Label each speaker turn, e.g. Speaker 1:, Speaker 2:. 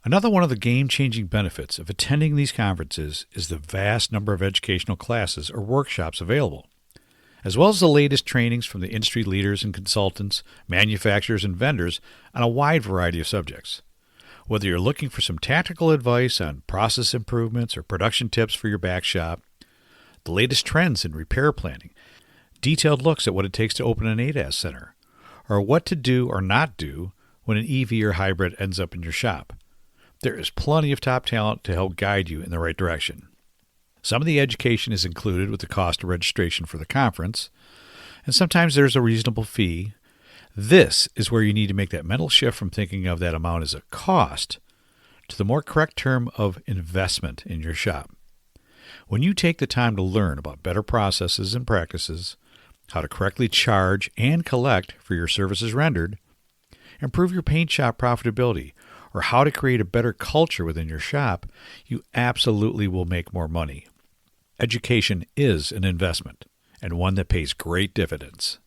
Speaker 1: Another one of the game-changing benefits of attending these conferences is the vast number of educational classes or workshops available, as well as the latest trainings from the industry leaders and consultants, manufacturers, and vendors on a wide variety of subjects. Whether you're looking for some tactical advice on process improvements or production tips for your back shop, the latest trends in repair planning, detailed looks at what it takes to open an ADAS center, or what to do or not do when an EV or hybrid ends up in your shop, there is plenty of top talent to help guide you in the right direction. Some of the education is included with the cost of registration for the conference, and sometimes there's a reasonable fee. This is where you need to make that mental shift from thinking of that amount as a cost to the more correct term of investment in your shop. When you take the time to learn about better processes and practices, how to correctly charge and collect for your services rendered, improve your paint shop profitability, or how to create a better culture within your shop, you absolutely will make more money. Education is an investment, and one that pays great dividends.